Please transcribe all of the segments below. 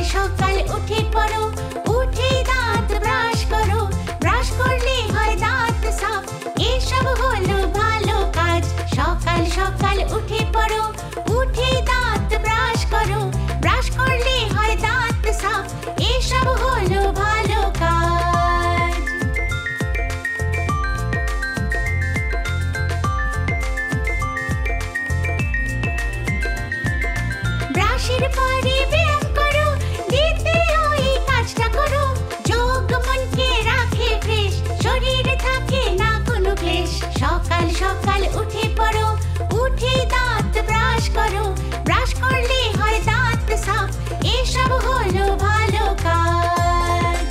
সকাল উঠে পড়ো, উঠে দাঁত ব্রাশ করো, ব্রাশ করলে হয় দাঁত সাফ, এসব হলো ভালো কাজ। সকাল সকাল উঠে পড়ো, উঠে দাঁত ব্রাশ করো, ব্রাশ করলে হয় দাঁত সাফ, এসব হলো ভালো কাজ। ব্রাশের পরে ব্যায়াম করো, দিতে ওই কাজটা করো, যোগ মনকে রাখে ফ্রেশ, শরীর থাকে না কোনো ক্লেশ। সকাল সকাল উঠে পড়ো, উঠে দাঁত ব্রাশ করো, ব্রাশ করলে হয় দাঁত সাফ, এসব হলো ভালো কাজ।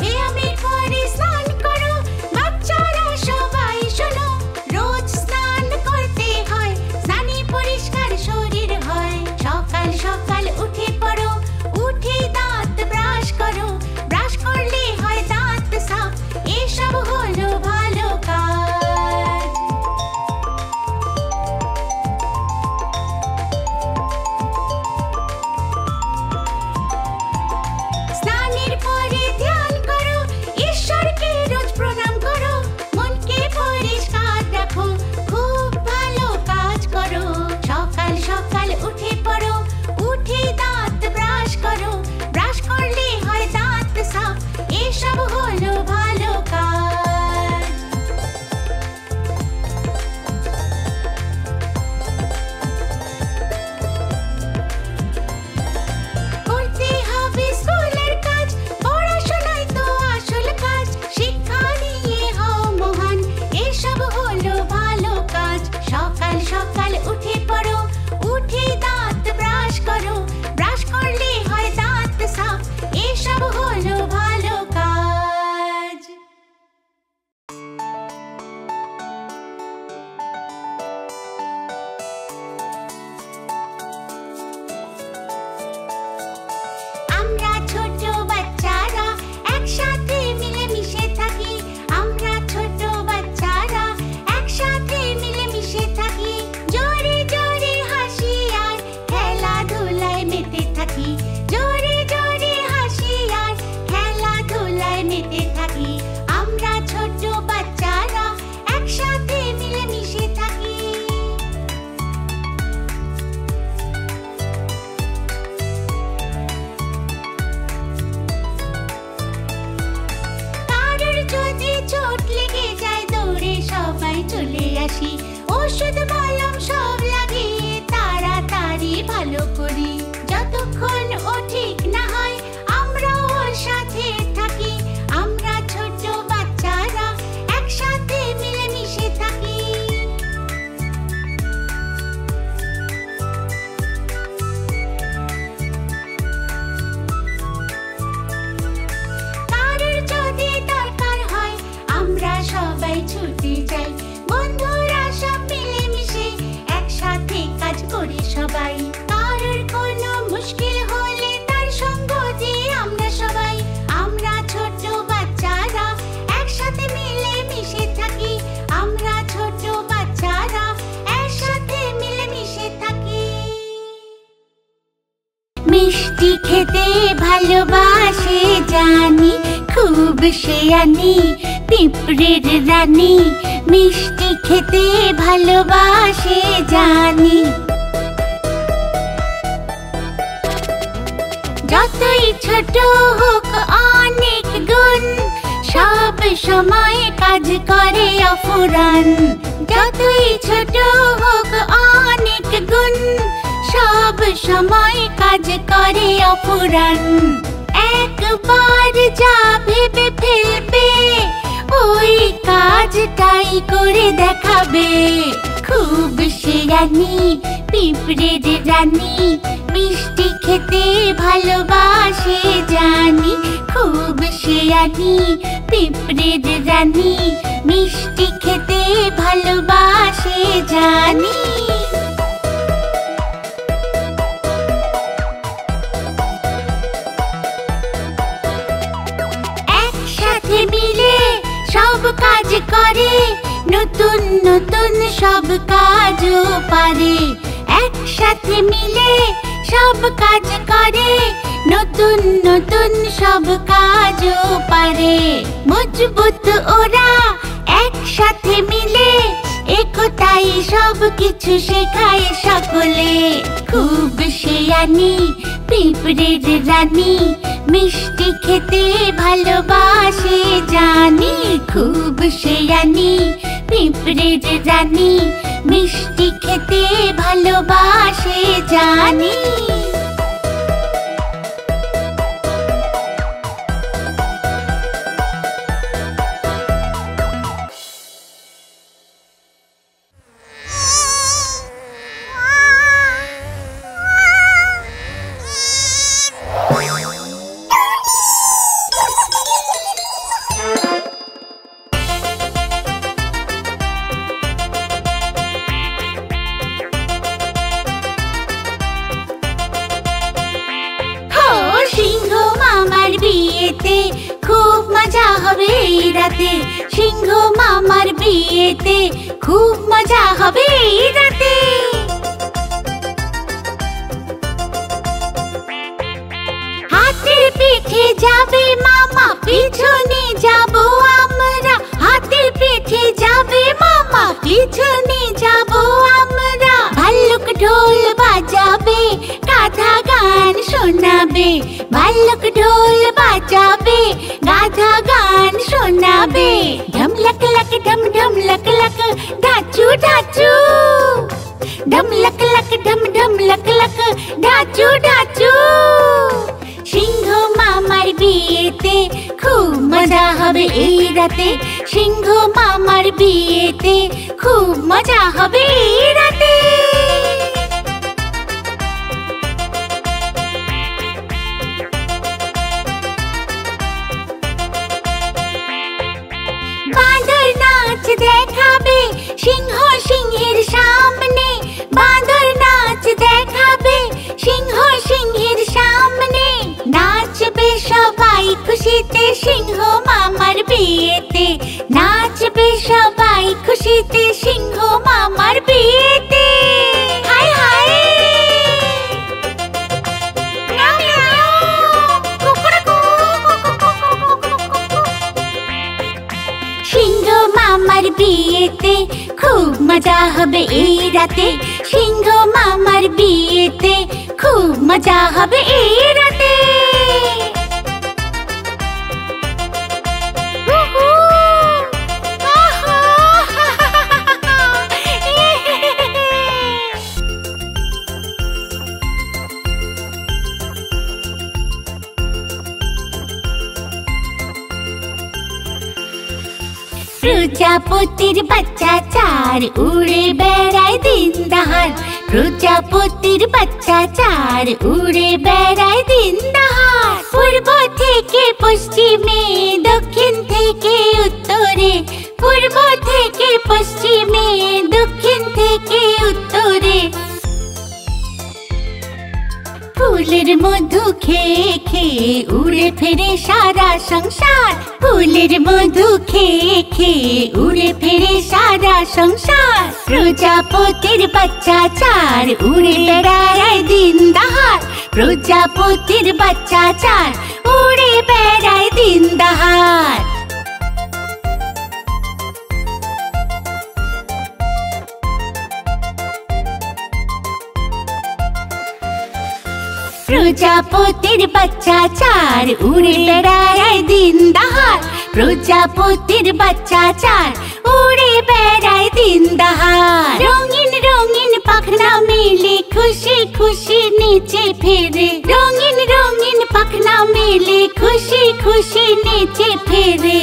ব্যায়ামের পরে স্নান করো, বাচ্চারা সবাই শোনো, রোজ স্নান করতে হয়, স্নানে পরিষ্কার শরীর হয়। সকাল সকাল উঠে পড়ো, উঠে দাঁত ব্রাশ করো, ব্রাশ করলে হয় দাঁত সাফ, এসব হলো ভালো কাজ। স্নানের পরে ধ্যান করো, ঈশ্বরকে রোজ প্রণাম করো, মনকে পরিষ্কার রাখো, খুব ভালো কাজ করো। সকাল সকাল উঠে পড়ো, উঠে দাঁত ব্রাশ করো, ব্রাশ করলে হয় দাঁত সাফ, এসব হলো ভালো কাজ। করতে হবে স্কুলের কাজ, পড়াশোনায় তো আসল কাজ, শিক্ষা নিয়ে হও মহান, এসব হলো ভালো কাজ। সকাল সকাল উঠে পড়ো, উঠে দাঁত ব্রাশ করো, ব্রাশ করলে হয় দাঁত সাফ, এসব হলো ভালো কাজ। আমরা ছোট বাচ্চারা একসাথে মিলেমিশে থাকি, আমরা ছোট বাচ্চারা একসাথে মিলেমিশে থাকি, জোরে জোরে হাসি আর খেলাধুলায় মেতে থাকি, জোরে জোরে হাসি আর খেলাধুলায় মেতে থাকি, আমরা ছোট বাচ্চারা একসাথে মিলেমিশে থাকি। কারোর যদি চোট লেগে যায়, দৌড়ে সবাই চলে আসি, ওষুধ মলম সব লাগিয়ে তাড়াতাড়ি ভালো করি, যতক্ষণ ও ঠিক না হয় আমরা ওর সাথে থাকি, আমরা ছোট বাচ্চারা একসাথে মিলেমিশে থাকি। কারোর যদি দরকার হয় আমরা সবাই ছুটে যাই, বন্ধুরা সব মিলেমিশে একসাথে কাজ করি সবাই, কারোর কোনো মুশকিল হলে তার সঙ্গ দিই আমরা সবাই, আমরা ছোট বাচ্চারা একসাথে মিলেমিশে থাকি, আমরা ছোট বাচ্চারা একসাথে মিলেমিশে থাকি। মিষ্টি খেতে ভালোবাসে জানি, খুব শেয়ানি পিঁপড়ের রানী, মিষ্টি খেতে ভালোবাসে জানি। যতই ছোট হোক অনেক গুণ, সব সময় কাজ করে অফুরান, যতই ছোট হোক অনেক গুণ, সব সময় কাজ করে অফুরান। একবার যা ভেবে ফেলবে ওই কাজটাই করে দেখাবে, খুব শেয়ানি পিঁপড়ের রানী, মিষ্টি খেতে ভালোবাসে জানি, খুব শেয়ানি পিঁপড়ের রানী, মিষ্টি খেতে ভালোবাসে জানি। একসাথে মিলে সব কাজ করে, নতুন নতুন সব কাজও পারে, একসাথে মিলে সব কাজ করে, নতুন নতুন সব কাজও পারে। মজবুত ওরা একসাথে মিলে, একতাই সব কিছু শেখায় সকলে। খুব শেয়ানি পিঁপড়ের রানী, মিষ্টি খেতে ভালোবাসে জানি। খুব শেয়ানি পিঁপড়ের রানী, মিষ্টি খেতে ভালোবাসে জানি। খুব মজা হবে এই রাতে, সিংহ মামার বিয়েতে খুব মজা হবে এই রাতে। হাতের পিঠে যাবে মামা, পিছনে যাব আমরা। হাতের পিঠে যাবে মামা, পিছনে যাব আমরা। ভাল্লুক ঢোল বাজাবে, গাধা গান শোনাবে। ভাল্লুক ঢোল বাজাবে, গাধা গান শোনাবে। ঢম লক লক ঢম ঢম লক লক, ঢাচু ঢাচু। ঢম লক লক ঢম ঢম লক লক, ঢাচু ঢাচু। সিংহ মামার বিয়েতে খুব মজা হবে এই রাতে, সিংহ মামার বিয়েতে খুব মজা হবে এই রাতে। বাঁদর নাচ দেখাবে সিংহ সিংহের সামনে, বাঁদর নাচ দেখাবে সিংহ সিংহের সামনে। নাচবে সবাই খুশিতে সিংহ মামার বিয়েতে, নাচবে সবাই খুশিতে সিংহ মামার বিয়েতে। হাই হাই সিংহ মামার বিয়েতে খুব মজা হবে এই রাতে, সিংহ মামার বিয়েতে খুব মজা হবে এই রাতে। প্রজাপতির বাচ্চা চার উড়ে বেড়ায় দিন দাহার, প্রজাপতির বাচ্চা চার উড়ে বেড়ায় দিন দাহার। পূর্ব থেকে পশ্চিমে, দক্ষিণ থেকে উত্তরে, পূর্ব থেকে পশ্চিমে, দক্ষিণ থেকে উত্তরে। ফুলের মধু খেয়ে খেয়ে উড়ে ফেরে সারা সংসার, ফুলের মধু খেয়ে খেয়ে উড়ে ফেরে সারা সংসার। প্রজাপতির বাচ্চা চার উড়ে বেড়ায় দিন দাহার, প্রজাপতির বাচ্চা চার উড়ে বেড়ায় দিন দাহার। প্রজাপতির বাচ্চা চার উড়ে বেড়ায় দিন দাহার, প্রজাপতির বাচ্চা চার উড়ে বেড়ায় দিন দাহার। রঙিন রঙিন পাখনা মেলে খুশি খুশি নিচে ফেরে, রঙিন রঙিন পাখনা মেলে খুশি খুশি নিচে ফেরে।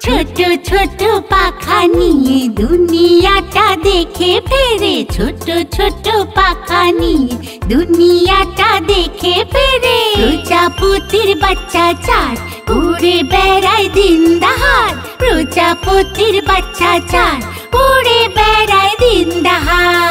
ছোট ছোট পাখা নিয়ে দুনিয়াটা দেখে ফেরে, ছোট ছোট পাখা নিয়ে দুনিয়াটা দেখে ফেরে। প্রজাপতির বাচ্চা চার উড়ে বেড়ায় দিন দাহার, প্রজাপতির বাচ্চা চার উড়ে বেড়ায় দিন দাহার।